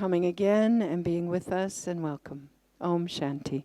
coming again and being with us, and welcome. Om Shanti.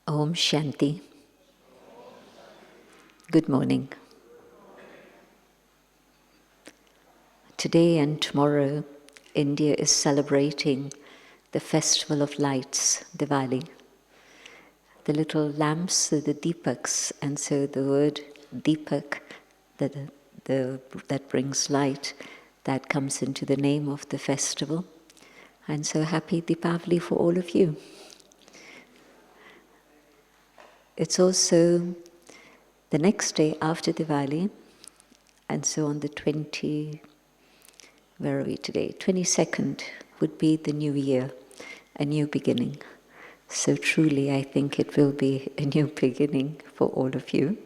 Om Shanti. Good morning. Today and tomorrow, India is celebrating the Festival of Lights, Diwali. The little lamps, the DETOX, and so the word Deepak, that brings light, that comes into the name of the festival. And so happy Deepavali for all of you. It's also the next day after Diwali, and so on the 22nd would be the new year, a new beginning. So truly I think it will be a new beginning for all of you.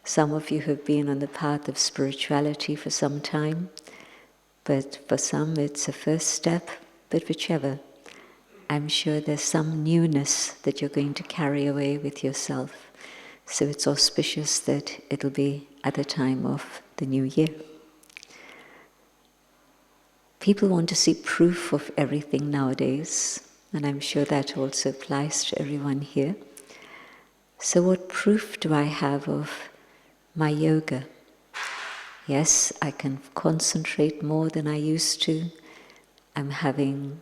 Some of you have been on the path of spirituality for some time, but for some it's a first step, but whichever. I'm sure there's some newness that you're going to carry away with yourself. So it's auspicious that it'll be at the time of the new year. People want to see proof of everything nowadays, and I'm sure that also applies to everyone here. So what proof do I have of my yoga? Yes, I can concentrate more than I used to. I'm having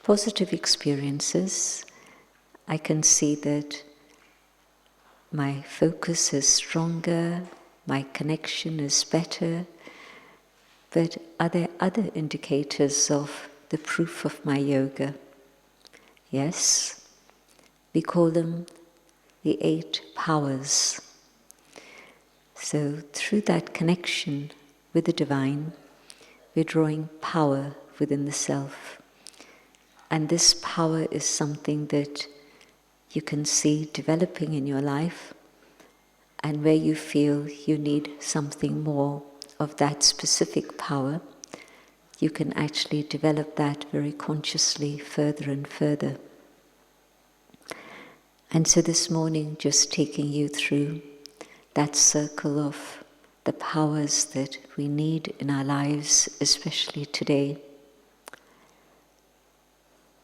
positive experiences. I can see that my focus is stronger, my connection is better. But are there other indicators of the proof of my yoga? Yes, we call them the 8 powers. So through that connection with the divine, we're drawing power within the self. And this power is something that you can see developing in your life, and where you feel you need something more of that specific power, you can actually develop that very consciously further and further. And so this morning, just taking you through that circle of the powers that we need in our lives, especially today.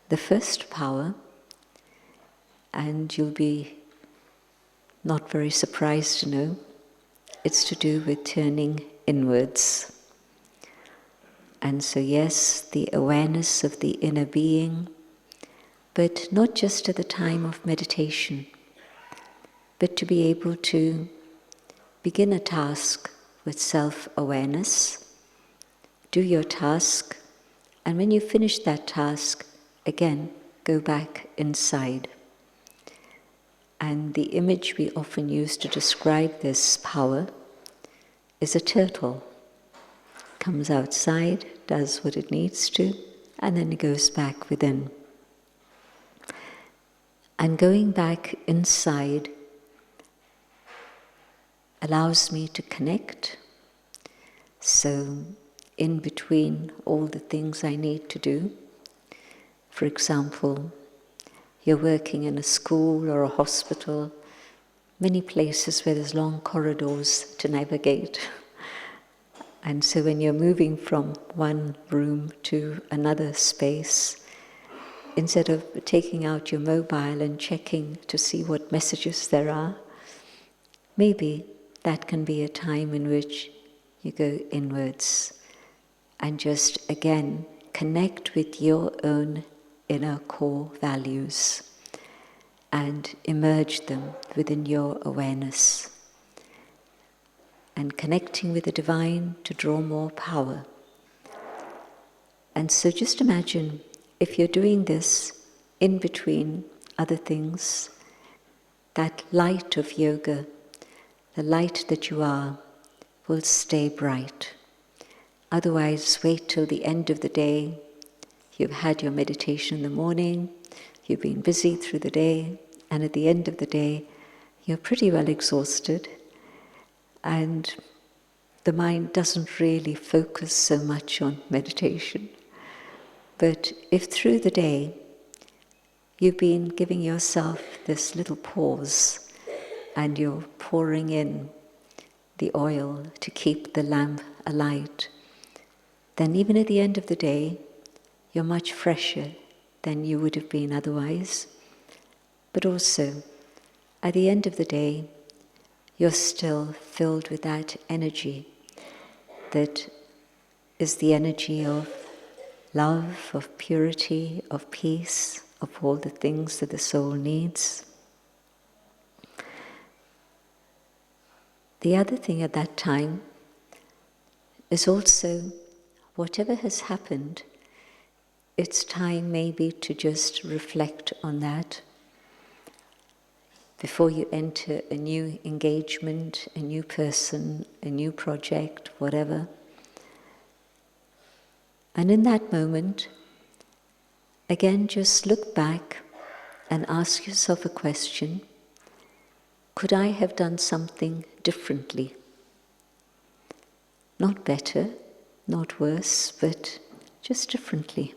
The first power, and you'll be not very surprised to know, it's to do with turning inwards. And so yes, the awareness of the inner being, but not just at the time of meditation, but to be able to begin a task with self-awareness, do your task, and when you finish that task, again, go back inside. And the image we often use to describe this power is a turtle. Comes outside, does what it needs to, and then it goes back within. And going back inside allows me to connect. So in between all the things I need to do, for example, you're working in a school or a hospital, many places where there's long corridors to navigate. And so when you're moving from one room to another space, instead of taking out your mobile and checking to see what messages there are, maybe that can be a time in which you go inwards and just again connect with your own inner core values and emerge them within your awareness. And connecting with the divine to draw more power. And so just imagine if you're doing this in between other things, that light of yoga, the light that you are, will stay bright. Otherwise, wait till the end of the day. You've had your meditation in the morning, you've been busy through the day, and at the end of the day, you're pretty well exhausted, and the mind doesn't really focus so much on meditation. But if through the day you've been giving yourself this little pause and you're pouring in the oil to keep the lamp alight, then even at the end of the day, you're much fresher than you would have been otherwise. But also, at the end of the day, you're still filled with that energy that is the energy of love, of purity, of peace, of all the things that the soul needs. The other thing at that time is also, whatever has happened, it's time maybe to just reflect on that before you enter a new engagement, a new person, a new project, whatever. And in that moment, again, just look back and ask yourself a question. Could I have done something differently? Not better, not worse, but just differently.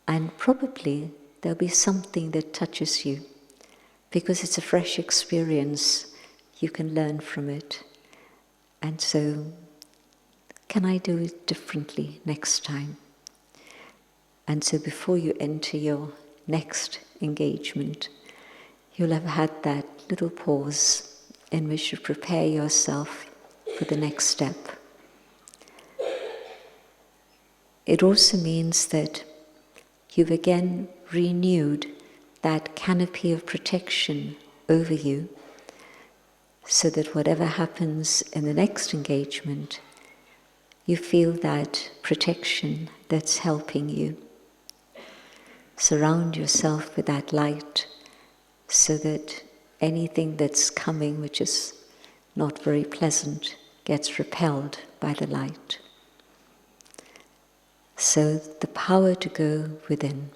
And probably there'll be something that touches you, because it's a fresh experience. You can learn from it. And so, can I do it differently next time? And so before you enter your next engagement, you'll have had that little pause in which you prepare yourself for the next step. It also means that you've again renewed that canopy of protection over you, so that whatever happens in the next engagement, you feel that protection that's helping you. Surround yourself with that light, so that anything that's coming which is not very pleasant gets repelled by the light. So the power to go within,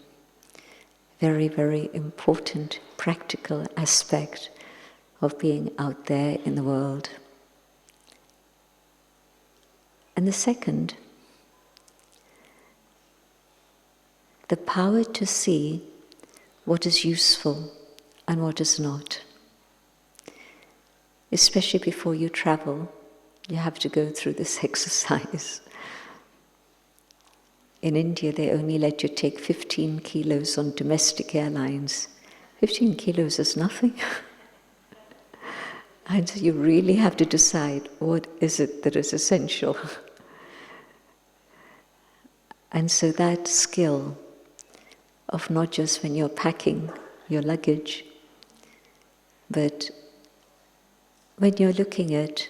very, very important practical aspect of being out there in the world. And the second, the power to see what is useful and what is not. Especially before you travel, you have to go through this exercise. In India, they only let you take 15 kilos on domestic airlines. 15 kilos is nothing. And so you really have to decide, what is it that is essential? And so that skill of not just when you're packing your luggage, but when you're looking at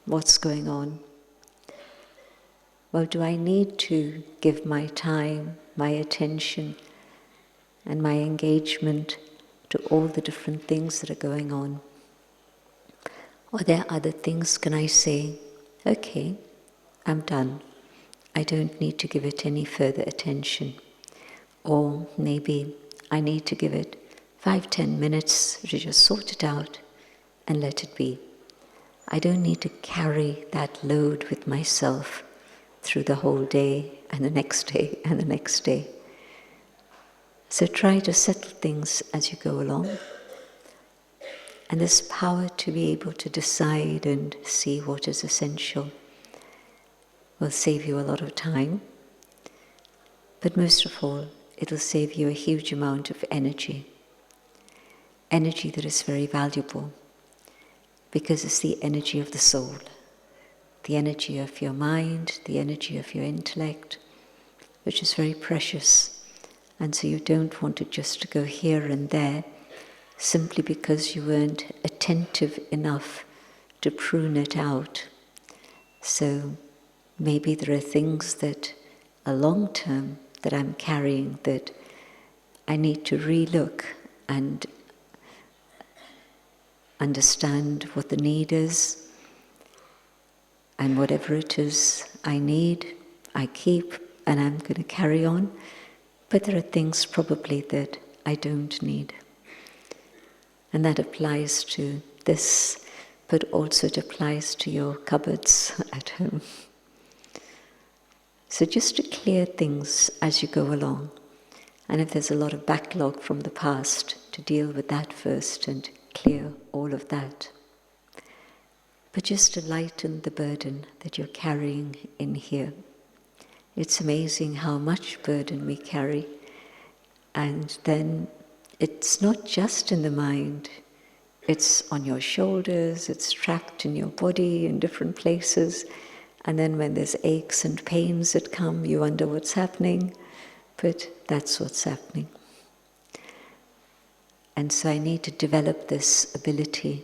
what's going on, well, do I need to give my time, my attention, and my engagement to all the different things that are going on? Or there are other things, can I say, okay, I'm done. I don't need to give it any further attention. Or maybe I need to give it 5-10 minutes to just sort it out and let it be. I don't need to carry that load with myself through the whole day and the next day and the next day. So try to settle things as you go along. And this power to be able to decide and see what is essential will save you a lot of time. But most of all, it will save you a huge amount of energy. Energy that is very valuable, because it's the energy of the soul, the energy of your mind, the energy of your intellect, which is very precious. And so you don't want it just to go here and there, simply because you weren't attentive enough to prune it out. So maybe there are things that are long-term that I'm carrying that I need to relook and understand what the need is, and whatever it is I need, I keep, and I'm going to carry on. But there are things probably that I don't need. And that applies to this, but also it applies to your cupboards at home. So just to clear things as you go along. And if there's a lot of backlog from the past, to deal with that first and clear all of that. But just to lighten the burden that you're carrying in here. It's amazing how much burden we carry. And then it's not just in the mind, it's on your shoulders, it's trapped in your body in different places. And then when there's aches and pains that come, you wonder what's happening, but that's what's happening. And so I need to develop this ability.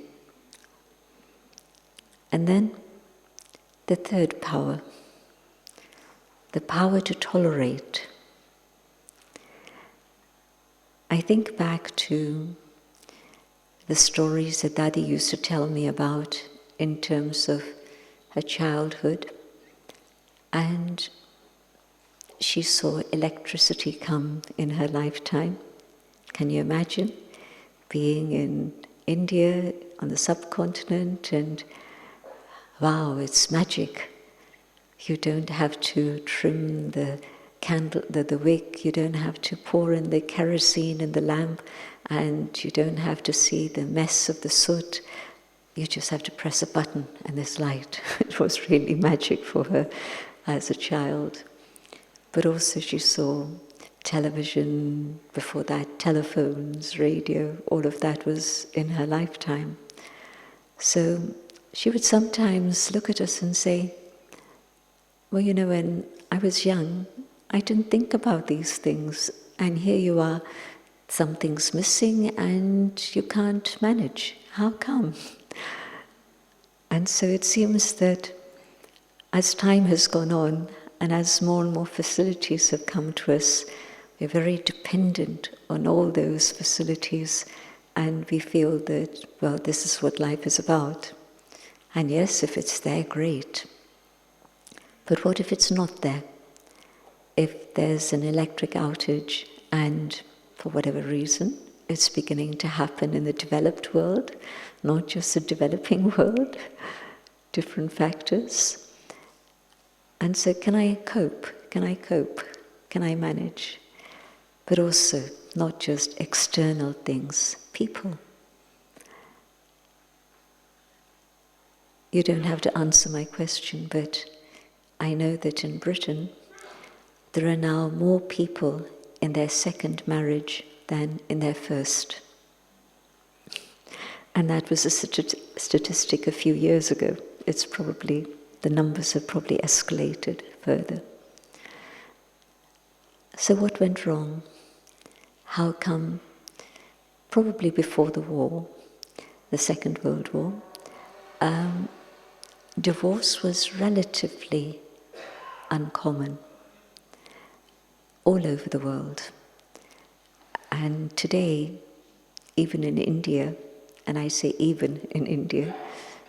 And then the third power, the power to tolerate. I think back to the stories that Dadi used to tell me about in terms of her childhood, and she saw electricity come in her lifetime. Can you imagine being in India on the subcontinent and wow, it's magic. You don't have to trim the the wick, you don't have to pour in the kerosene in the lamp, and you don't have to see the mess of the soot. You just have to press a button and there's light. It was really magic for her as a child. But also she saw television, before that telephones, radio, all of that was in her lifetime. So she would sometimes look at us and say, well, you know, when I was young, I didn't think about these things, and here you are, something's missing and you can't manage. How come? And so it seems that as time has gone on, and as more and more facilities have come to us, we're very dependent on all those facilities, and we feel that, well, this is what life is about. And yes, if it's there, great. But what if it's not there? If there's an electric outage and, for whatever reason, it's beginning to happen in the developed world, not just the developing world, different factors. And so can I cope? Can I cope? Can I manage? But also, not just external things, people. You don't have to answer my question, but I know that in Britain, there are now more people in their second marriage than in their first. And that was a statistic a few years ago. It's probably, the numbers have probably escalated further. So what went wrong? How come? Probably before the war, the Second World War, divorce was relatively uncommon all over the world. And today, even in India, and I say even in India,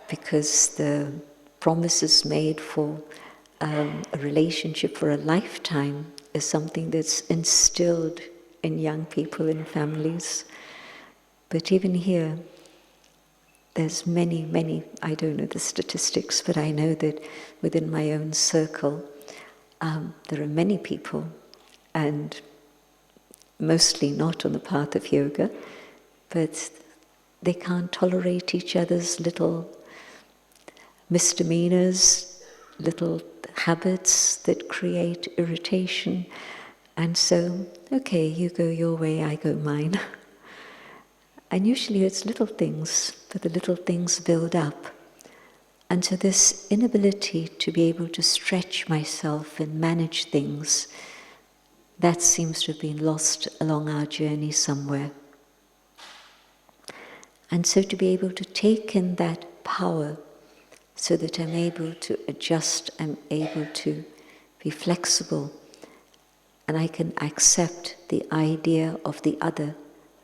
because the promises made for a relationship for a lifetime is something that's instilled in young people, in families. But even here, there's many, I don't know the statistics, but I know that within my own circle, there are many people, and mostly not on the path of yoga, but they can't tolerate each other's little misdemeanors, little habits that create irritation. And so, okay, you go your way, I go mine. And usually it's little things, but the little things build up. And so this inability to be able to stretch myself and manage things, that seems to have been lost along our journey somewhere. And so to be able to take in that power so that I'm able to adjust, I'm able to be flexible, and I can accept the idea of the other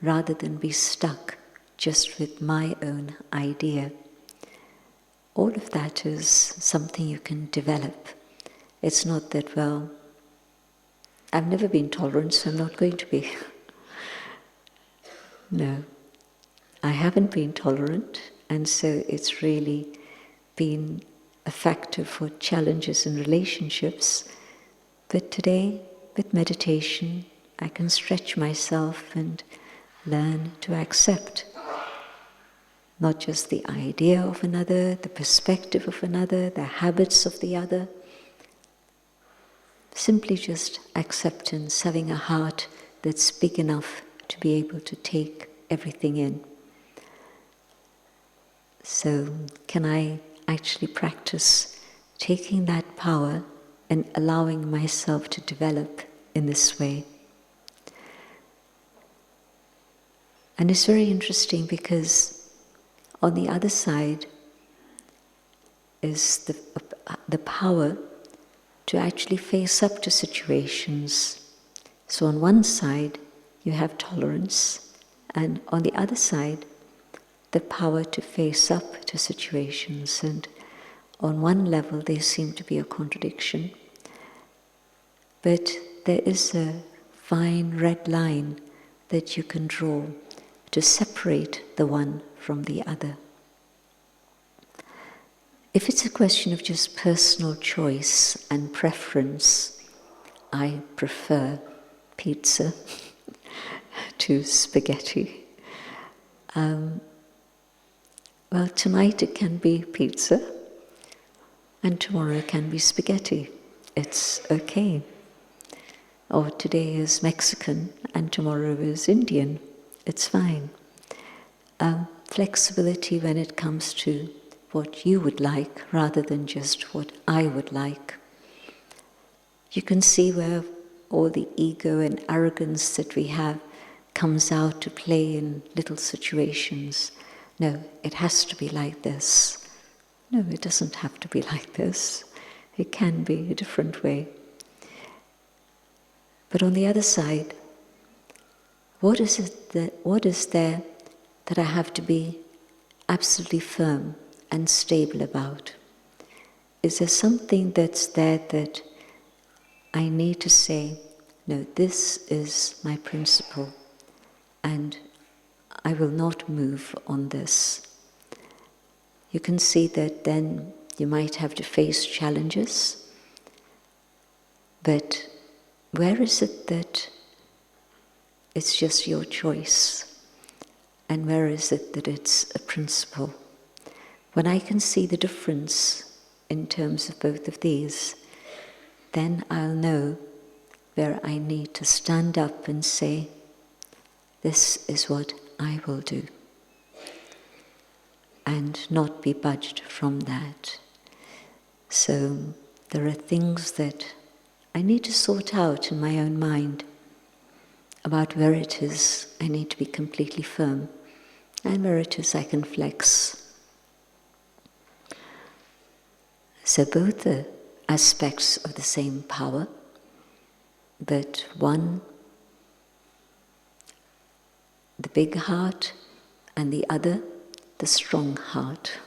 rather than be stuck just with my own idea. All of that is something you can develop. It's not that, well, I've never been tolerant, so I'm not going to be. No, I haven't been tolerant, and so it's really been a factor for challenges in relationships. But today, with meditation, I can stretch myself and learn to accept not just the idea of another, the perspective of another, the habits of the other. Simply just acceptance, having a heart that's big enough to be able to take everything in. So, can I actually practice taking that power and allowing myself to develop in this way? And it's very interesting because on the other side is the power to actually face up to situations. So on one side, you have tolerance, and on the other side, the power to face up to situations. And on one level, they seem to be a contradiction. But there is a fine red line that you can draw to separate the one from the other. If it's a question of just personal choice and preference, I prefer pizza to spaghetti. Well, tonight it can be pizza, and tomorrow it can be spaghetti. It's okay. Or today is Mexican, and tomorrow is Indian. It's fine. Flexibility when it comes to what you would like, rather than just what I would like. You can see where all the ego and arrogance that we have comes out to play in little situations. No, it has to be like this. No, it doesn't have to be like this. It can be a different way. But on the other side, what is there that I have to be absolutely firm and stable about? Is there something that's there that I need to say, no, this is my principle, and I will not move on this? You can see that then you might have to face challenges, but where is it that it's just your choice? And where is it that it's a principle? When I can see the difference in terms of both of these, then I'll know where I need to stand up and say, this is what I will do, and not be budged from that. So there are things that I need to sort out in my own mind about where it is I need to be completely firm, and where it is I can flex. So both the aspects of the same power, but one, the big heart, and the other, the strong heart.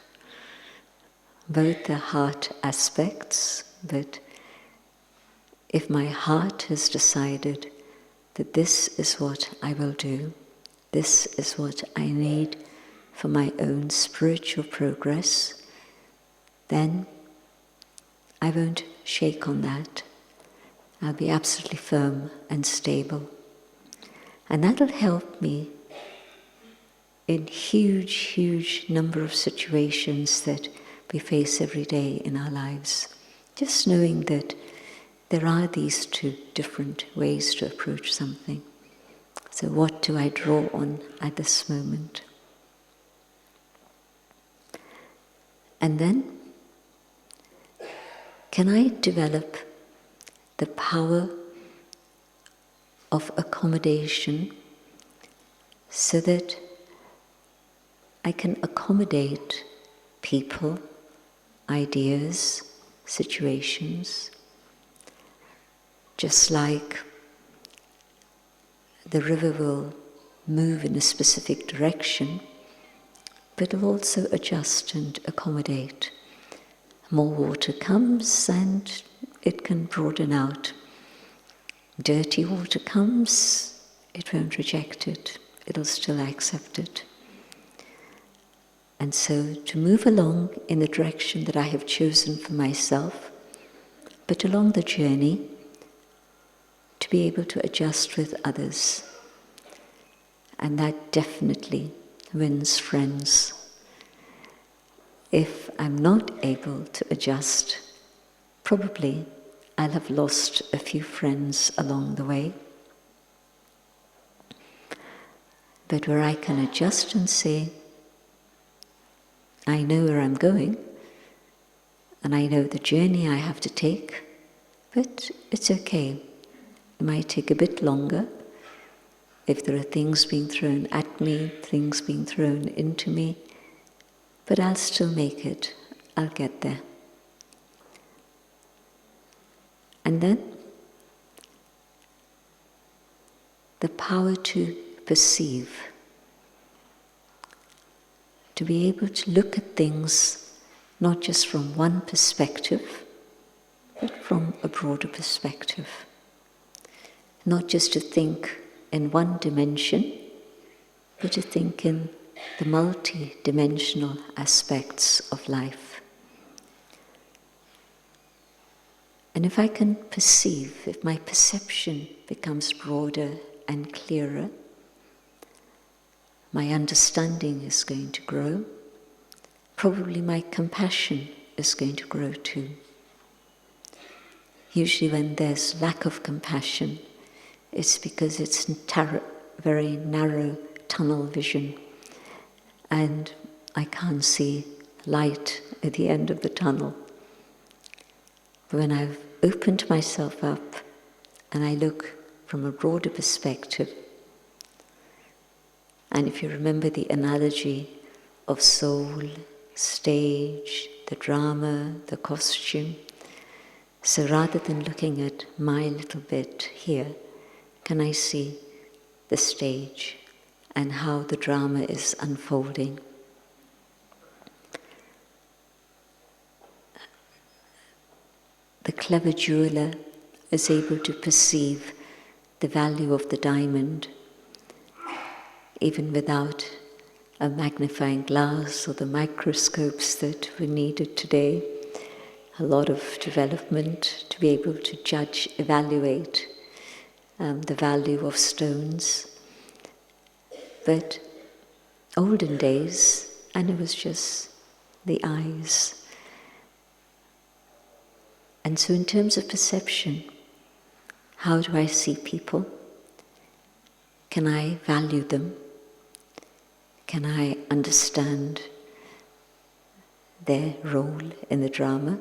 Both the heart aspects, but if my heart has decided that this is what I will do, this is what I need for my own spiritual progress, then I won't shake on that. I'll be absolutely firm and stable. And that'll help me in huge number of situations that we face every day in our lives. Just knowing that there are these two different ways to approach something. So what do I draw on at this moment? And then, can I develop the power of accommodation so that I can accommodate people, ideas, situations, just like the river will move in a specific direction, but will also adjust and accommodate. More water comes and it can broaden out. Dirty water comes, it won't reject it, it'll still accept it. And so to move along in the direction that I have chosen for myself, but along the journey, to be able to adjust with others. And that definitely wins friends. If I'm not able to adjust, probably I'll have lost a few friends along the way. But where I can adjust and say, I know where I'm going, and I know the journey I have to take, but it's okay. It might take a bit longer. If there are things being thrown at me, things being thrown into me, but I'll still make it. I'll get there. And then, the power to perceive, to be able to look at things not just from one perspective, but from a broader perspective. Not just to think in one dimension, but to think in the multi-dimensional aspects of life. And if I can perceive, if my perception becomes broader and clearer, my understanding is going to grow. Probably my compassion is going to grow too. Usually when there's lack of compassion, it's because it's very narrow tunnel vision, and I can't see light at the end of the tunnel. When I've opened myself up and I look from a broader perspective, and if you remember the analogy of soul, stage, the drama, the costume, so rather than looking at my little bit here, can I see the stage and how the drama is unfolding? The clever jeweler is able to perceive the value of the diamond even without a magnifying glass or the microscopes that were needed today. A lot of development to be able to judge, evaluate the value of stones. But olden days, and it was just the eyes. And so in terms of perception, how do I see people? Can I value them? Can I understand their role in the drama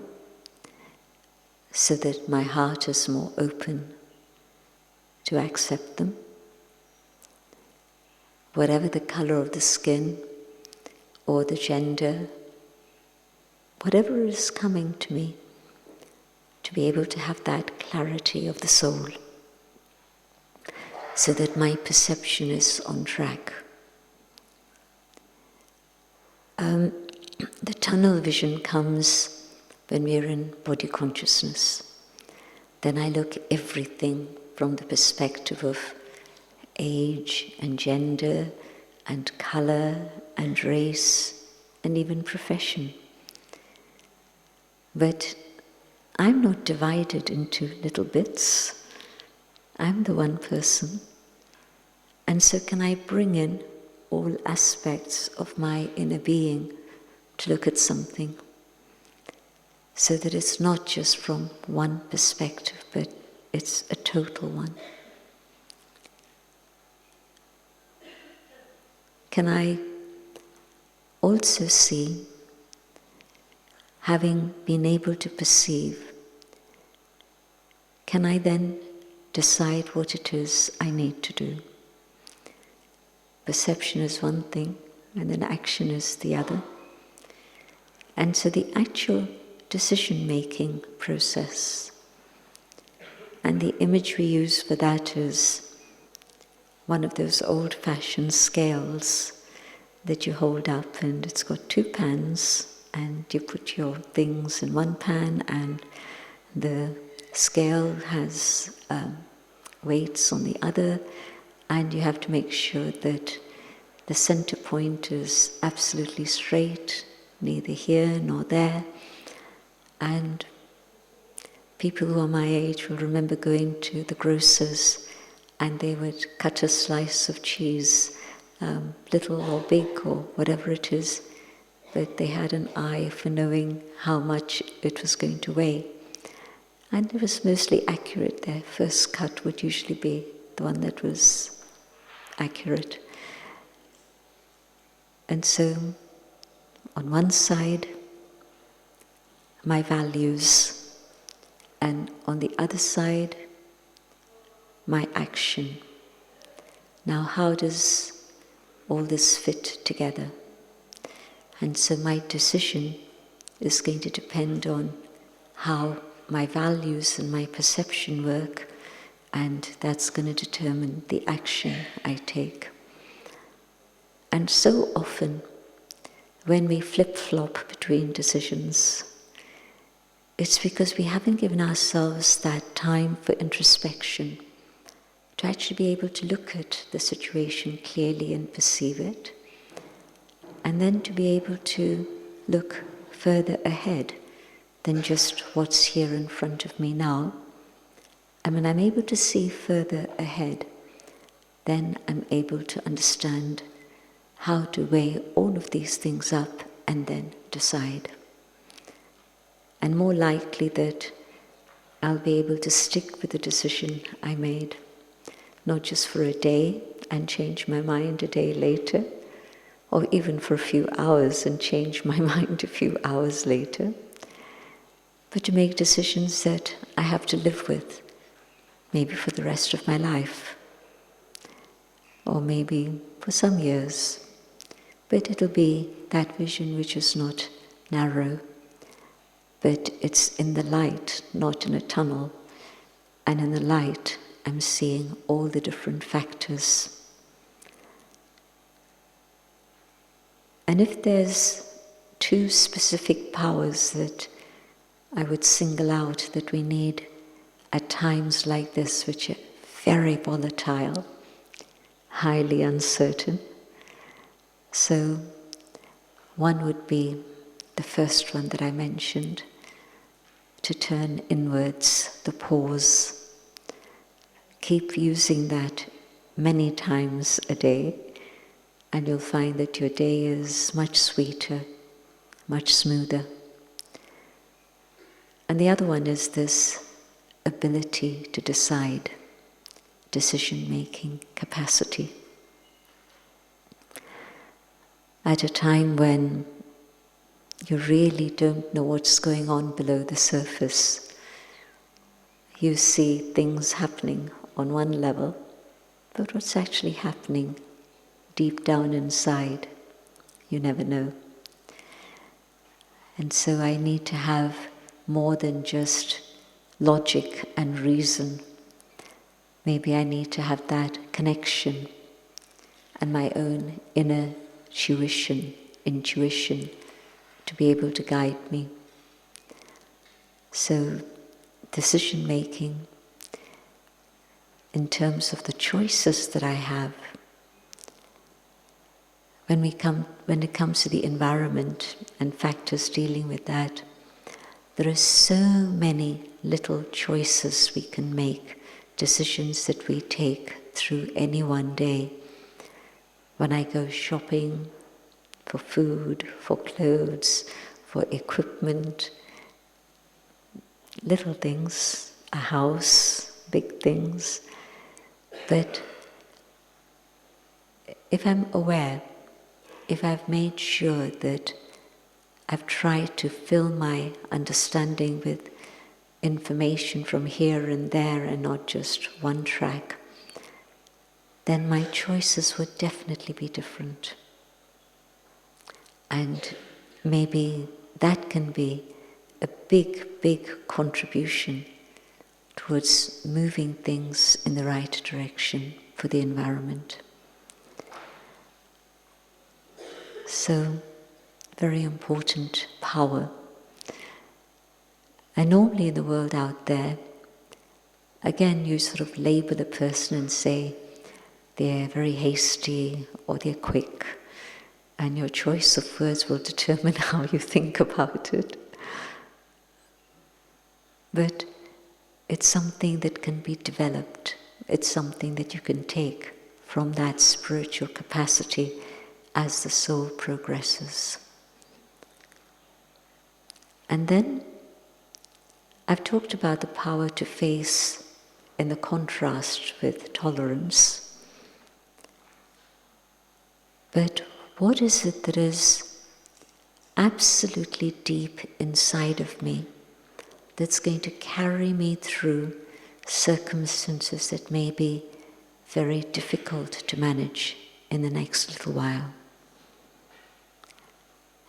so that my heart is more open to accept them? Whatever the color of the skin or the gender, whatever is coming to me, to be able to have that clarity of the soul so that my perception is on track. The tunnel vision comes when we're in body consciousness. Then I look everything from the perspective of age and gender and color and race and even profession. But I'm not divided into little bits. I'm the one person. And so can I bring in all aspects of my inner being to look at something so that it's not just from one perspective, but it's a total one. Can I also see, having been able to perceive, can I then decide what it is I need to do? Perception is one thing, and then action is the other. And so the actual decision-making process, and the image we use for that is one of those old-fashioned scales that you hold up, and it's got two pans, and you put your things in one pan, and the scale has weights on the other, and you have to make sure that the center point is absolutely straight, neither here nor there. And people who are my age will remember going to the grocer's and they would cut a slice of cheese, little or big or whatever it is, but they had an eye for knowing how much it was going to weigh. And it was mostly accurate. Their first cut would usually be the one that was accurate. And so, on one side, my values, and on the other side, my action. Now, how does all this fit together? And so my decision is going to depend on how my values and my perception work, and that's going to determine the action I take. And so often, when we flip-flop between decisions, it's because we haven't given ourselves that time for introspection, to actually be able to look at the situation clearly and perceive it, and then to be able to look further ahead than just what's here in front of me now. And when I'm able to see further ahead, then I'm able to understand how to weigh all of these things up and then decide. And more likely that I'll be able to stick with the decision I made, not just for a day and change my mind a day later, or even for a few hours and change my mind a few hours later, but to make decisions that I have to live with, maybe for the rest of my life, or maybe for some years. But it'll be that vision which is not narrow, but it's in the light, not in a tunnel. And in the light, I'm seeing all the different factors. And if there's two specific powers that I would single out that we need at times like this, which are very volatile, highly uncertain. So one would be the first one that I mentioned, to turn inwards, the pause. Keep using that many times a day, and you'll find that your day is much sweeter, much smoother. And the other one is this ability to decide, decision-making capacity. At a time when you really don't know what's going on below the surface, you see things happening on one level, but what's actually happening deep down inside, you never know. And so I need to have more than just logic and reason. Maybe I need to have that connection and my own inner intuition to be able to guide me. So decision-making in terms of the choices that I have. When it comes to the environment and factors dealing with that, there are so many little choices we can make, decisions that we take through any one day. When I go shopping for food, for clothes, for equipment, little things, a house, big things. But if I'm aware, if I've made sure that I've tried to fill my understanding with information from here and there and not just one track, then my choices would definitely be different. And maybe that can be a big, big contribution towards moving things in the right direction for the environment. So, very important power. And normally in the world out there, again, you sort of label a person and say they're very hasty or they're quick, and your choice of words will determine how you think about it. But it's something that can be developed. It's something that you can take from that spiritual capacity as the soul progresses. And then I've talked about the power to face in the contrast with tolerance. But what is it that is absolutely deep inside of me that's going to carry me through circumstances that may be very difficult to manage in the next little while?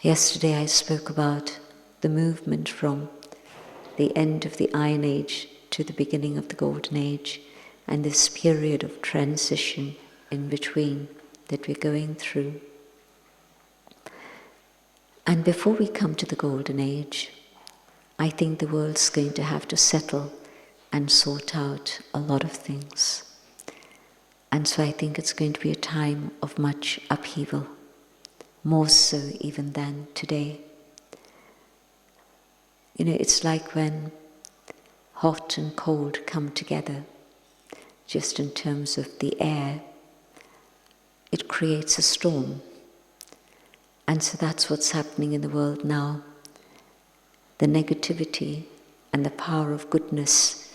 Yesterday I spoke about the movement from the end of the Iron Age to the beginning of the Golden Age, and this period of transition in between that we're going through. And before we come to the Golden Age, I think the world's going to have to settle and sort out a lot of things. And so I think it's going to be a time of much upheaval, more so even than today. It's like when hot and cold come together, just in terms of the air, it creates a storm. And so that's what's happening in the world now. The negativity and the power of goodness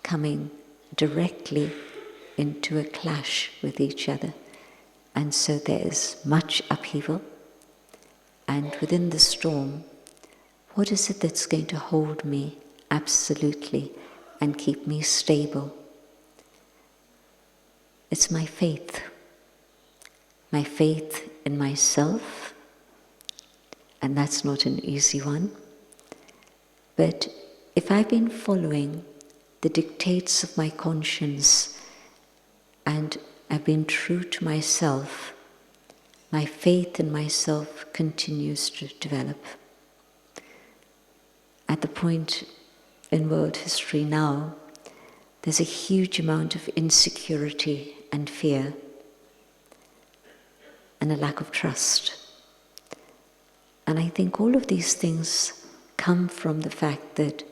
coming directly into a clash with each other. And so there is much upheaval. And within the storm, what is it that's going to hold me absolutely and keep me stable? It's my faith in myself, and that's not an easy one. But if I've been following the dictates of my conscience and I've been true to myself, my faith in myself continues to develop. At the point in world history now, there's a huge amount of insecurity and fear and a lack of trust. And I think all of these things come from the fact that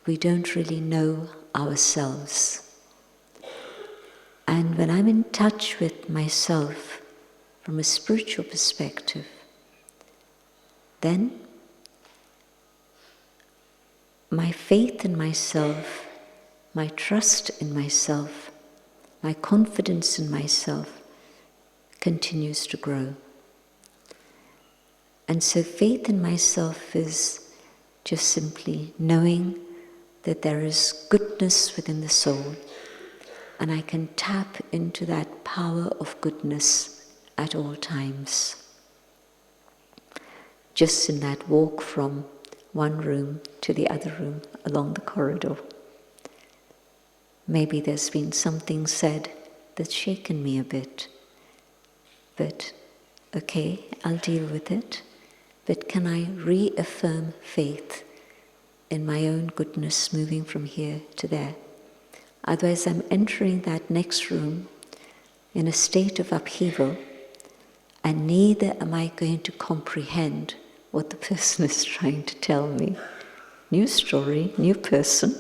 we don't really know ourselves. And when I'm in touch with myself from a spiritual perspective, then my faith in myself, my trust in myself, my confidence in myself continues to grow. And so faith in myself is just simply knowing that there is goodness within the soul, and I can tap into that power of goodness at all times. Just in that walk from one room to the other room along the corridor. Maybe there's been something said that's shaken me a bit, but okay, I'll deal with it. But can I reaffirm faith in my own goodness moving from here to there? Otherwise, I'm entering that next room in a state of upheaval, and neither am I going to comprehend what the person is trying to tell me. New story, new person,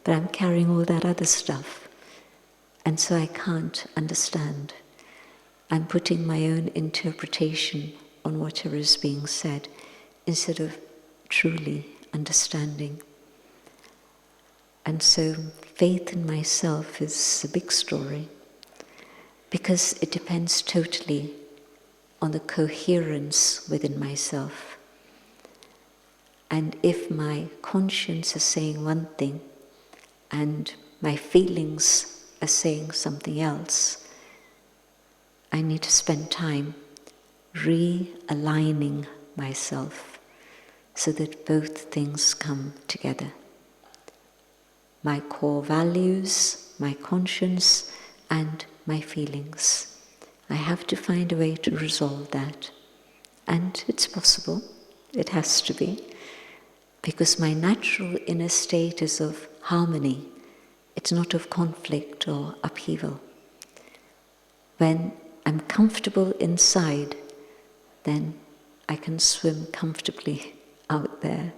but I'm carrying all that other stuff. And so I can't understand. I'm putting my own interpretation on whatever is being said, instead of truly understanding. And so faith in myself is a big story, because it depends totally on the coherence within myself. And if my conscience is saying one thing, and my feelings are saying something else, I need to spend time realigning myself so that both things come together. My core values, my conscience, and my feelings. I have to find a way to resolve that. And it's possible, it has to be, because my natural inner state is of harmony. It's not of conflict or upheaval. When I'm comfortable inside, then I can swim comfortably out there.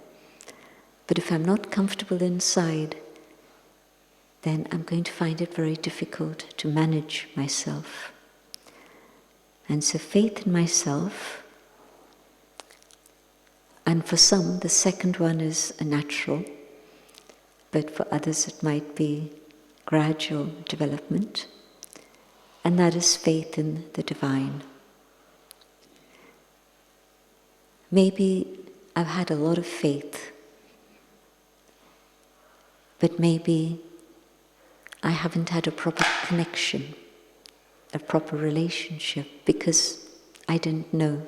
But if I'm not comfortable inside, then I'm going to find it very difficult to manage myself. And so faith in myself, and for some the second one is a natural, but for others it might be gradual development, and that is faith in the divine. Maybe I've had a lot of faith, but maybe I haven't had a proper connection, a proper relationship, because I didn't know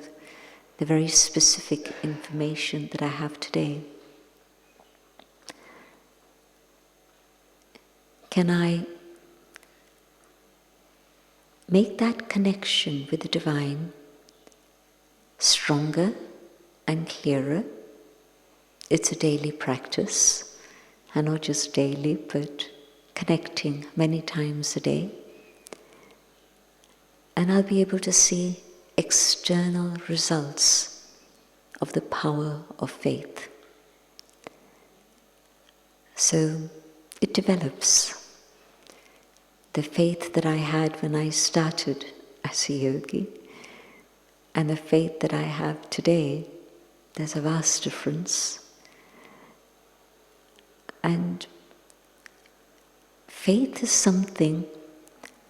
the very specific information that I have today. Can I make that connection with the divine stronger and clearer? It's a daily practice, and not just daily, but connecting many times a day. And I'll be able to see external results of the power of faith. So it develops. The faith that I had when I started as a yogi and the faith that I have today, there's a vast difference. And faith is something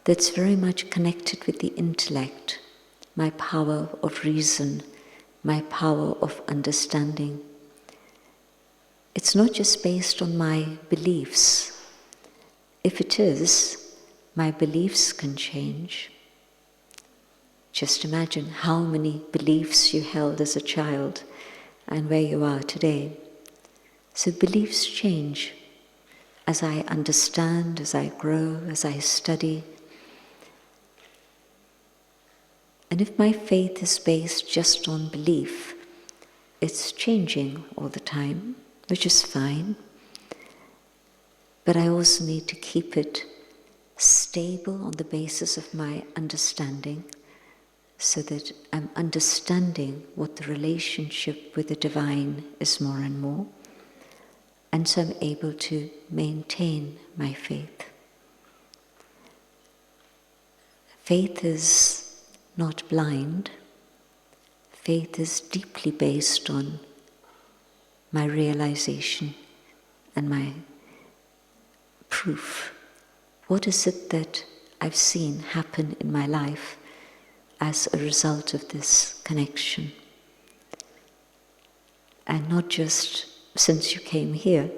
that's very much connected with the intellect, my power of reason, my power of understanding. It's not just based on my beliefs. If it is, my beliefs can change. Just imagine how many beliefs you held as a child and where you are today. So beliefs change as I understand, as I grow, as I study. And if my faith is based just on belief, it's changing all the time, which is fine. But I also need to keep it stable on the basis of my understanding, so that I'm understanding what the relationship with the divine is more and more, and so I'm able to maintain my faith. Faith is not blind. Faith is deeply based on my realization and my proof. What is it that I've seen happen in my life as a result of this connection? And not just since you came here,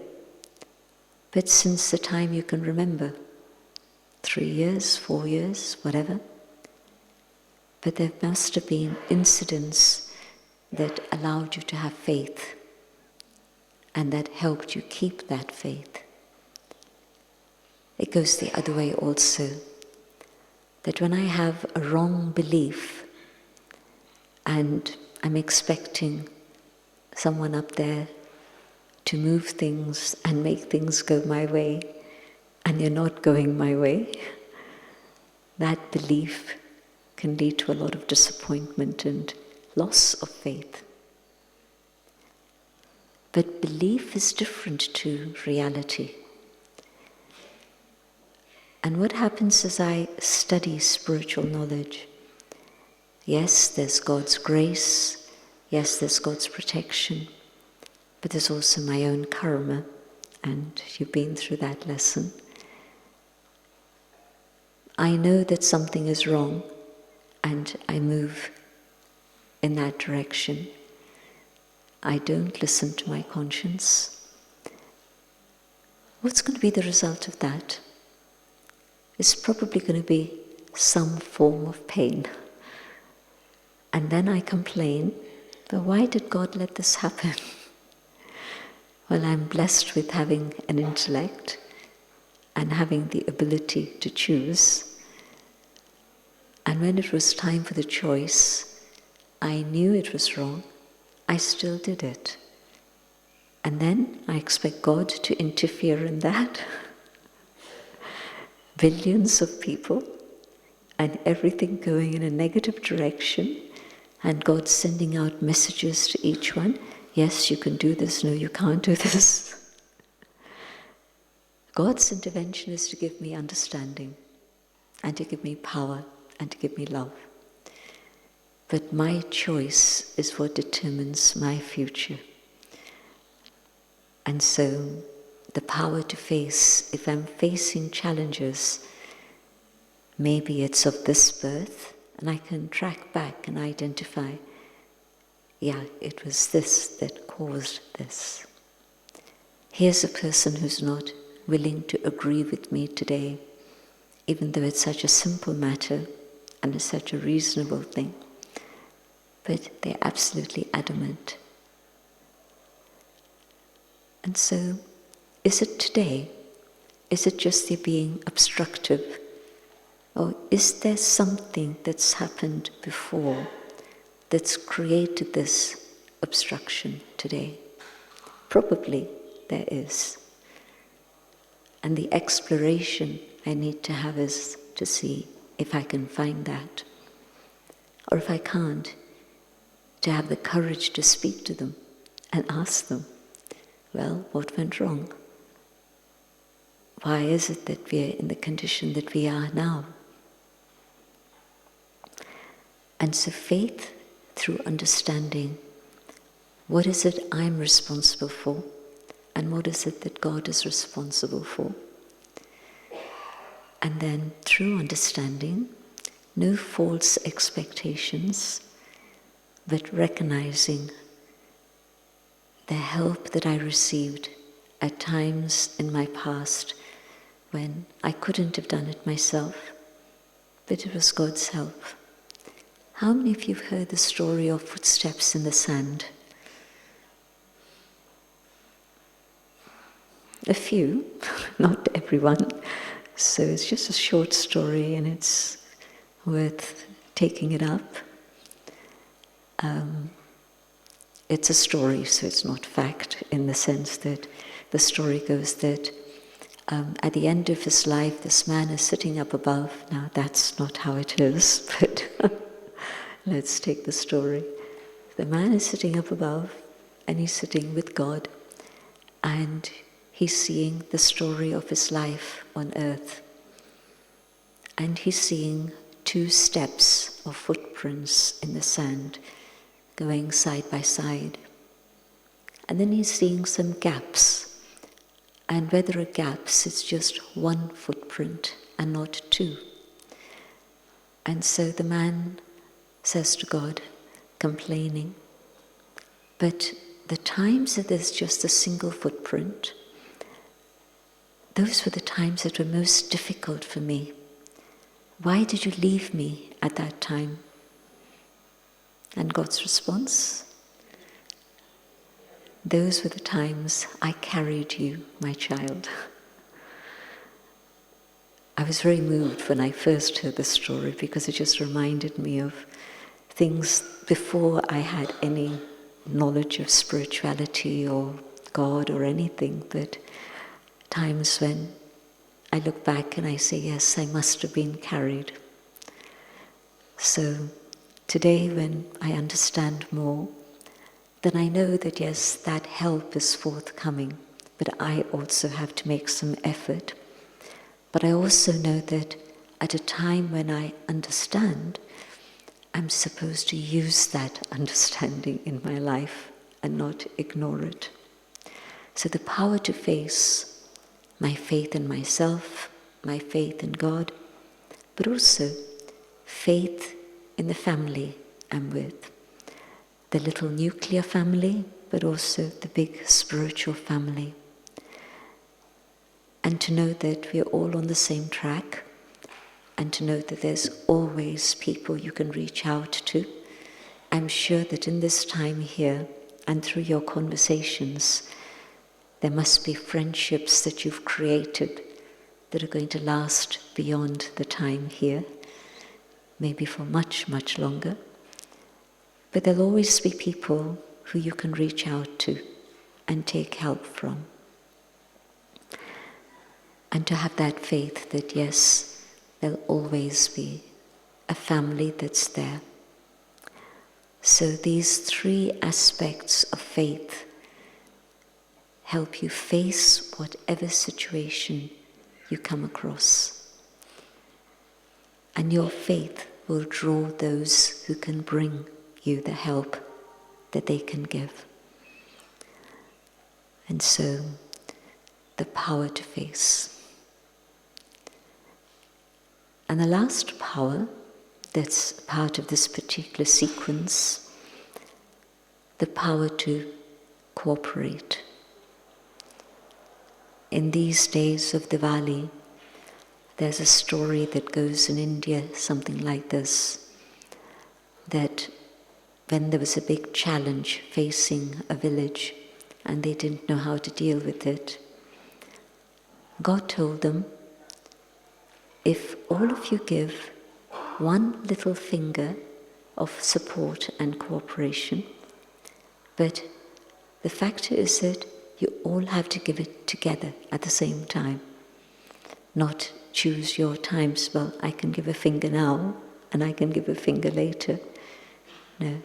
but since the time you can remember, 3 years, 4 years, whatever. But there must have been incidents that allowed you to have faith and that helped you keep that faith. It goes the other way also, that when I have a wrong belief and I'm expecting someone up there to move things and make things go my way, and you're not going my way, that belief can lead to a lot of disappointment and loss of faith. But belief is different to reality. And what happens as I study spiritual knowledge? Yes, there's God's grace. Yes, there's God's protection. But there's also my own karma. And you've been through that lesson. I know that something is wrong, and I move in that direction. I don't listen to my conscience. What's going to be the result of that? It's probably going to be some form of pain. And then I complain, but why did God let this happen? Well, I'm blessed with having an intellect and having the ability to choose. And when it was time for the choice, I knew it was wrong. I still did it. And then I expect God to interfere in that. Billions of people and everything going in a negative direction, and God sending out messages to each one. Yes, you can do this. No, you can't do this. God's intervention is to give me understanding and to give me power and to give me love. But my choice is what determines my future. And so the power to face, if I'm facing challenges, maybe it's of this birth, and I can track back and identify, yeah, it was this that caused this. Here's a person who's not willing to agree with me today, even though it's such a simple matter and it's such a reasonable thing. But they're absolutely adamant. And so, is it today? Is it just they're being obstructive? Or is there something that's happened before that's created this obstruction today? Probably there is. And the exploration I need to have is to see if I can find that. Or if I can't, to have the courage to speak to them and ask them, well, what went wrong? why is it that we're in the condition that we are now? And so faith through understanding, what is it I'm responsible for, and what is it that God is responsible for? And then through understanding, no false expectations, but recognizing the help that I received at times in my past when I couldn't have done it myself, but it was God's help. How many of you have heard the story of footsteps in the sand? A few, not everyone. So it's just a short story and it's worth taking it up. It's a story, so it's not fact, in the sense that the story goes that at the end of his life, this man is sitting up above. Now, that's not how it is, but let's take the story. The man is sitting up above, and he's sitting with God, and he's seeing the story of his life on earth. And he's seeing 2 steps of footprints in the sand going side by side. And then he's seeing some gaps. And where there are gaps, it's just 1 footprint and not 2. And so the man says to God, complaining, but the times that there's just a single footprint, those were the times that were most difficult for me. Why did you leave me at that time? And God's response, those were the times I carried you, my child. I was very moved when I first heard the story because it just reminded me of things before I had any knowledge of spirituality or God or anything, but times when I look back and I say, yes, I must have been carried. So today when I understand more, then I know that yes, that help is forthcoming, but I also have to make some effort. But I also know that at a time when I understand, I'm supposed to use that understanding in my life and not ignore it. So the power to face my faith in myself, my faith in God, but also faith in the family I'm with. The little nuclear family, but also the big spiritual family. And to know that we're all on the same track, and to know that there's always people you can reach out to. I'm sure that in this time here, and through your conversations, there must be friendships that you've created that are going to last beyond the time here, maybe for much, much longer. But there'll always be people who you can reach out to and take help from. And to have that faith that yes, there'll always be a family that's there. So these 3 aspects of faith help you face whatever situation you come across. And your faith will draw those who can bring you the help that they can give. And so, the power to face. And the last power that's part of this particular sequence, the power to cooperate. In these days of Diwali, there's a story that goes in India, something like this, that when there was a big challenge facing a village and they didn't know how to deal with it, God told them, if all of you give 1 little finger of support and cooperation, but the factor is that you all have to give it together at the same time, not choose your times. Well, I can give a finger now and I can give a finger later. No,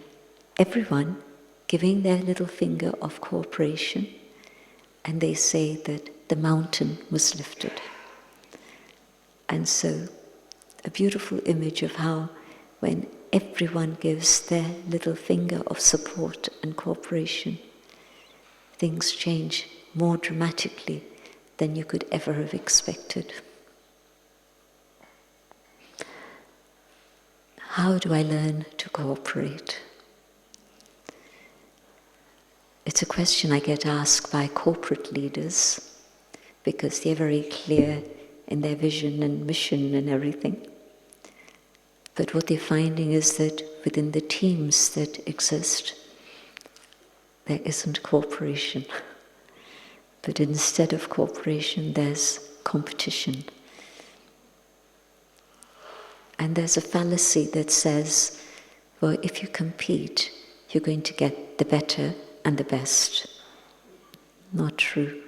everyone giving their little finger of cooperation, and they say that the mountain was lifted. And so, a beautiful image of how when everyone gives their little finger of support and cooperation, things change more dramatically than you could ever have expected. How do I learn to cooperate? It's a question I get asked by corporate leaders because they're very clear in their vision and mission and everything. But what they're finding is that within the teams that exist, there isn't cooperation. But instead of cooperation, there's competition. And there's a fallacy that says, well, if you compete, you're going to get the better and the best. Not true.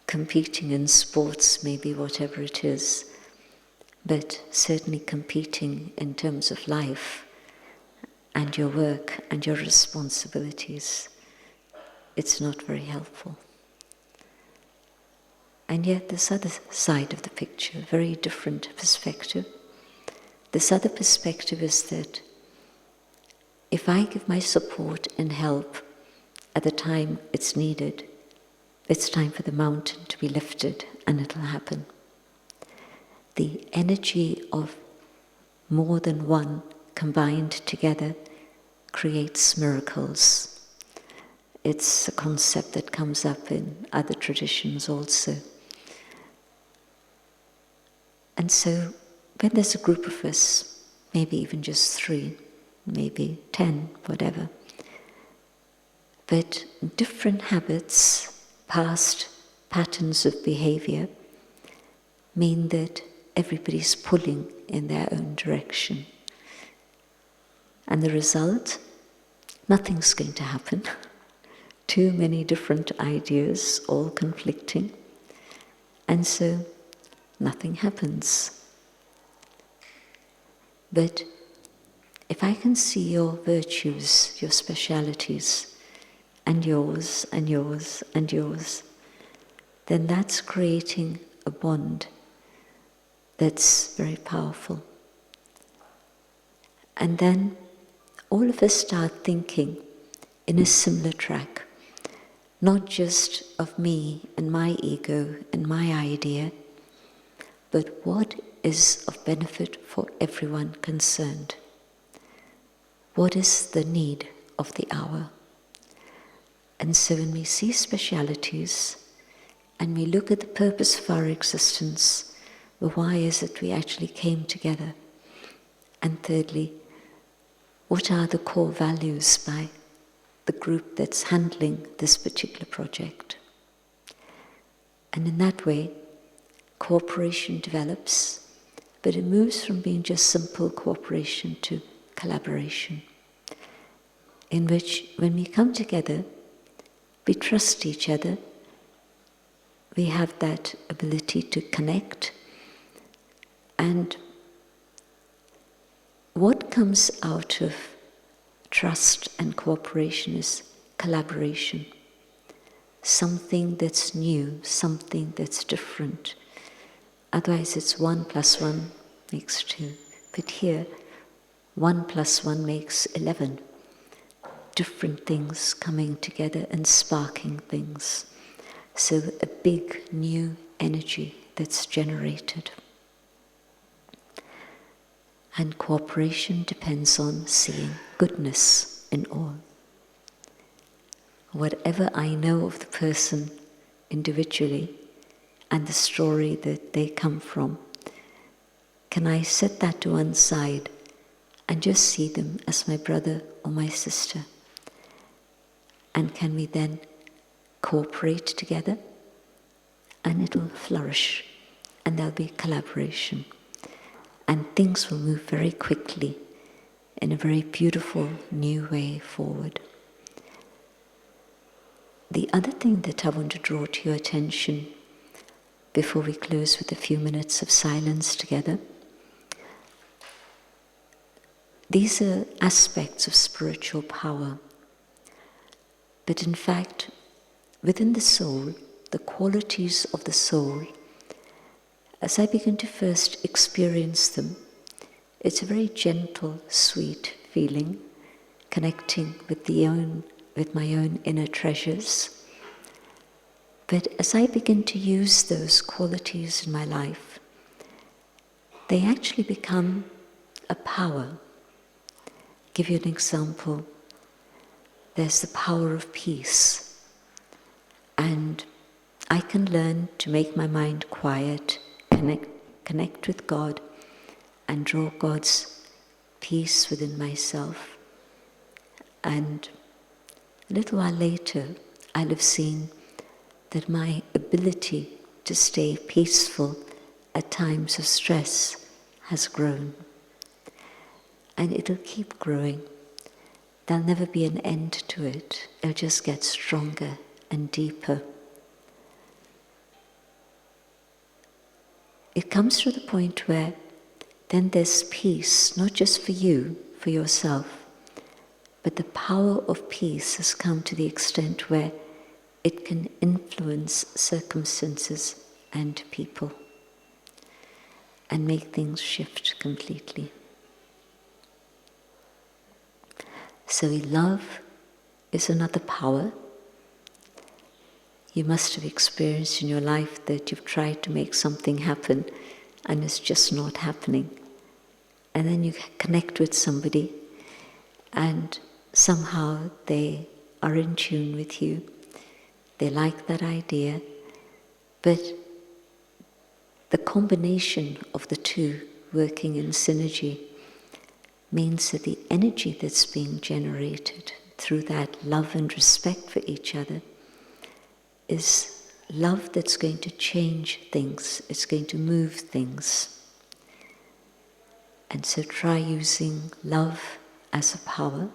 Competing in sports may be whatever it is, but certainly competing in terms of life and your work and your responsibilities, it's not very helpful. And yet this other side of the picture, very different perspective. This other perspective is that if I give my support and help at the time it's needed, it's time for the mountain to be lifted and it'll happen. The energy of more than one combined together creates miracles. It's a concept that comes up in other traditions also. And so when there's a group of us, maybe even just 3, maybe 10, whatever, but different habits, past patterns of behavior, mean that everybody's pulling in their own direction. And the result, nothing's going to happen. Too many different ideas, all conflicting. And so, nothing happens. But if I can see your virtues, your specialities, and yours, and yours, and yours, then that's creating a bond that's very powerful. And then all of us start thinking in a similar track, not just of me and my ego and my idea, but what is of benefit for everyone concerned. What is the need of the hour? And so when we see specialities and we look at the purpose of our existence, well, why is it we actually came together? And thirdly, what are the core values by the group that's handling this particular project? And in that way, cooperation develops, but it moves from being just simple cooperation to collaboration, in which when we come together, we trust each other, we have that ability to connect, and what comes out of trust and cooperation is collaboration. Something that's new, something that's different. Otherwise it's 1 + 1 makes 2. But here, 1 + 1 makes 11. Different things coming together and sparking things. So a big new energy that's generated. And cooperation depends on seeing goodness in all. Whatever I know of the person individually and the story that they come from, can I set that to one side and just see them as my brother or my sister? And can we then cooperate together? And it'll flourish, and there'll be collaboration. And things will move very quickly in a very beautiful new way forward. The other thing that I want to draw to your attention before we close with a few minutes of silence together, these are aspects of spiritual power. But in fact, within the soul, the qualities of the soul, as I begin to first experience them, it's a very gentle, sweet feeling, connecting with my own inner treasures. But as I begin to use those qualities in my life, they actually become a power. I'll give you an example. There's the power of peace, and I can learn to make my mind quiet, connect with God, and draw God's peace within myself. And a little while later, I'll have seen that my ability to stay peaceful at times of stress has grown. And it'll keep growing. There'll never be an end to it. It'll just get stronger and deeper. It comes to the point where then there's peace, not just for you, for yourself, but the power of peace has come to the extent where it can influence circumstances and people and make things shift completely. So love is another power. You must have experienced in your life that you've tried to make something happen and it's just not happening. And then you connect with somebody and somehow they are in tune with you. They like that idea. But the combination of the two working in synergy means that the energy that's being generated through that love and respect for each other is love that's going to change things, it's going to move things. And so try using love as a power.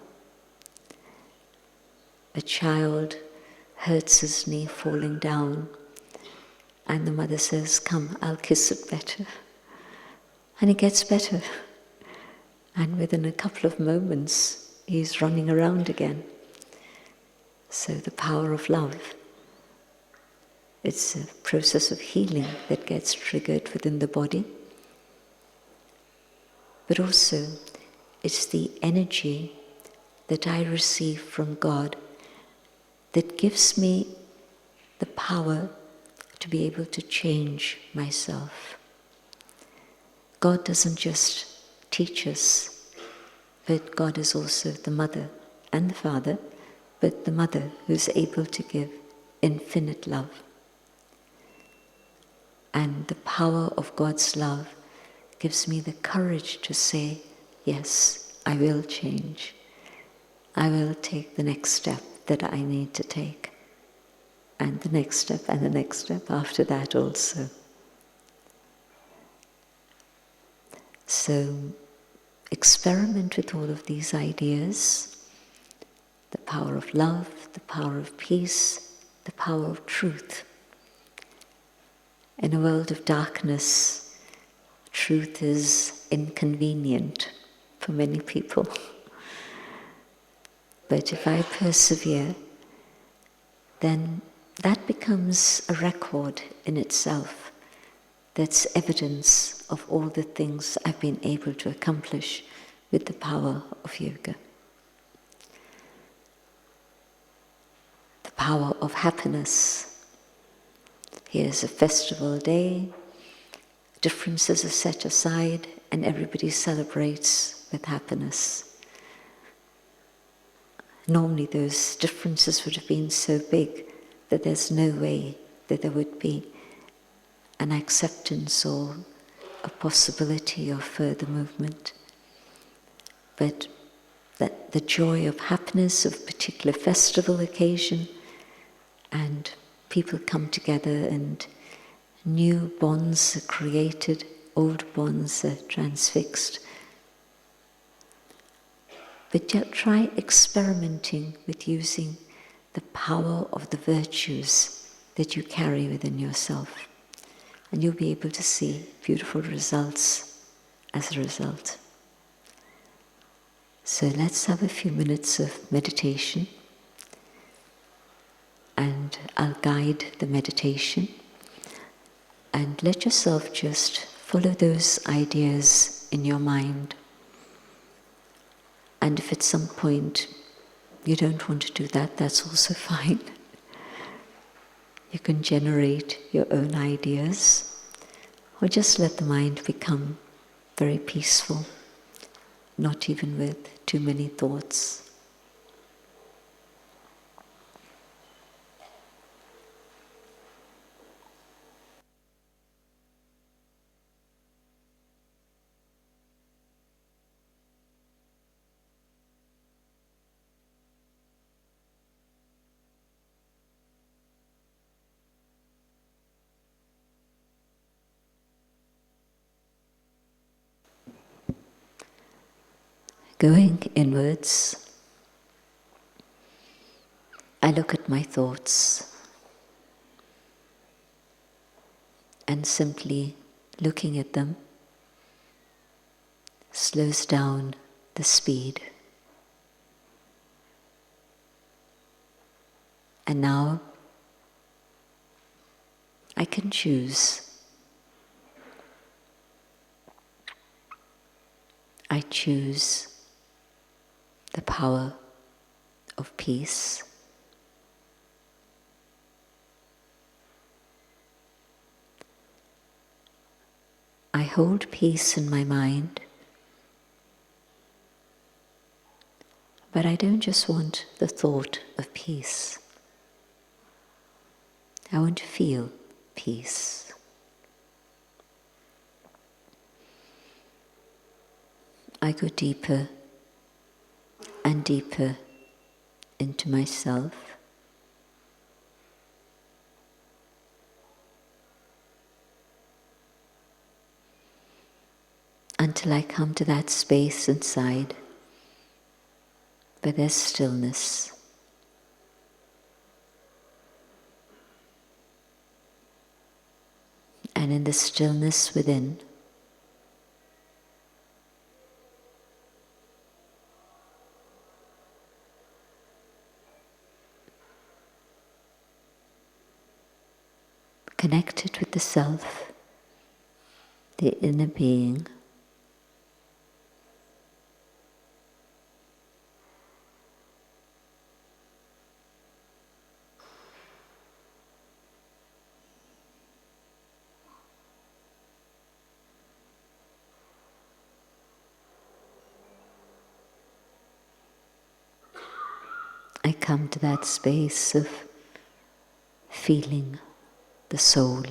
A child hurts his knee falling down, and the mother says, "Come, I'll kiss it better." And it gets better. And within a couple of moments, he's running around again. So the power of love. It's a process of healing that gets triggered within the body. But also, it's the energy that I receive from God that gives me the power to be able to change myself. God doesn't just teach us, but God is also the mother and the father, but the mother who's able to give infinite love. And the power of God's love gives me the courage to say, yes, I will change. I will take the next step that I need to take. And the next step, and the next step after that also. So, experiment with all of these ideas. The power of love, the power of peace, the power of truth. In a world of darkness, truth is inconvenient for many people. But if I persevere, then that becomes a record in itself. That's evidence of all the things I've been able to accomplish with the power of yoga. The power of happiness. Here's a festival day, differences are set aside, and everybody celebrates with happiness. Normally those differences would have been so big that there's no way that there would be an acceptance or a possibility of further movement. But that the joy of happiness of a particular festival occasion, and people come together and new bonds are created, old bonds are transfixed. But yet try experimenting with using the power of the virtues that you carry within yourself. And you'll be able to see beautiful results as a result. So let's have a few minutes of meditation. And and I'll guide the meditation. And let yourself just follow those ideas in your mind. And if at some point you don't want to do that, that's also fine. You can generate your own ideas, or just let the mind become very peaceful, not even with too many thoughts. Going inwards, I look at my thoughts, and simply looking at them slows down the speed. And now I can choose. I choose the power of peace. I hold peace in my mind, but I don't just want the thought of peace. I want to feel peace. I go deeper and deeper into myself. Until I come to that space inside where there's stillness. And in the stillness within, connected with the self, the inner being, I come to that space of feeling the soul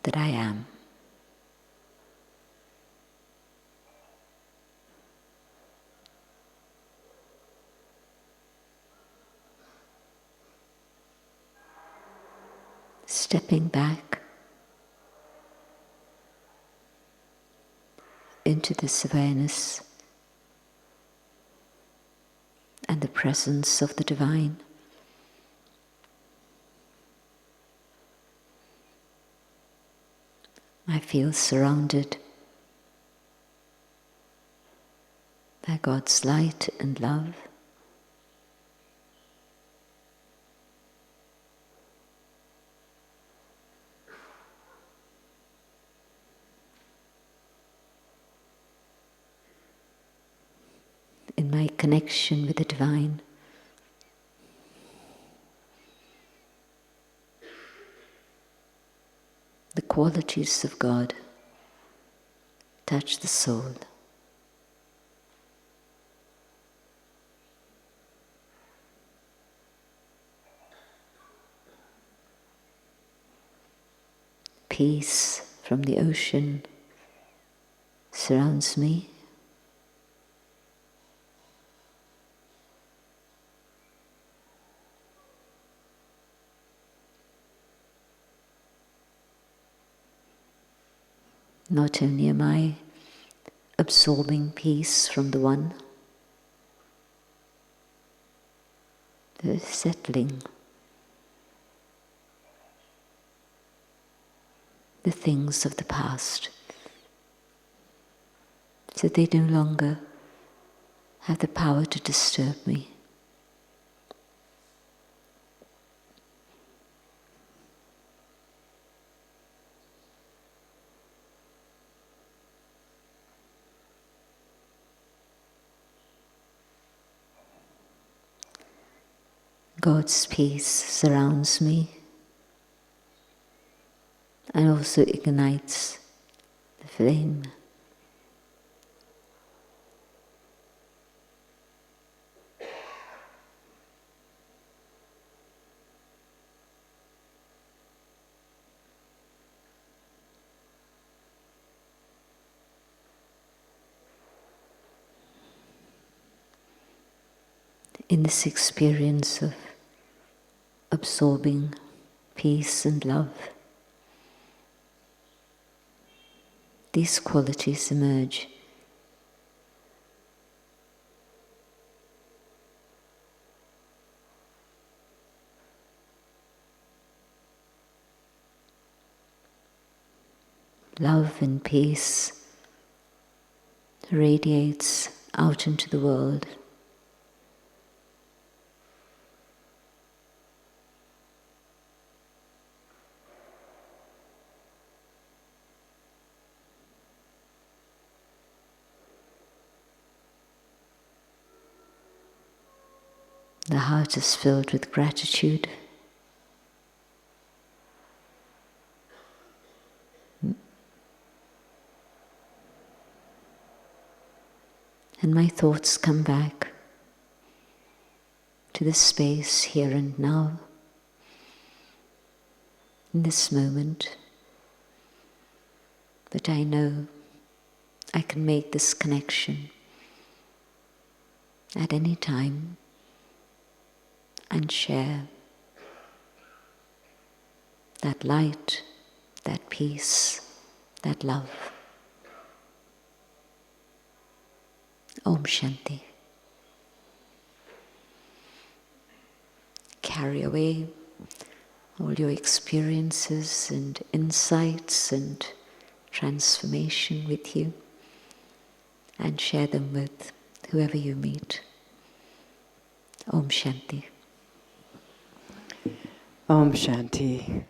that I am. Stepping back into this awareness and the presence of the divine. I feel surrounded by God's light and love. In my connection with the divine, the qualities of God touch the soul. Peace from the ocean surrounds me. Not only am I absorbing peace from the One, the settling the things of the past, so they no longer have the power to disturb me. God's peace surrounds me and also ignites the flame. In this experience of absorbing peace and love, these qualities emerge. Love and peace radiates out into the world. The heart is filled with gratitude. And my thoughts come back to the space here and now, in this moment. But I know I can make this connection at any time and share that light, that peace, that love. Om Shanti. Carry away all your experiences and insights and transformation with you and share them with whoever you meet. Om Shanti. Om Shanti.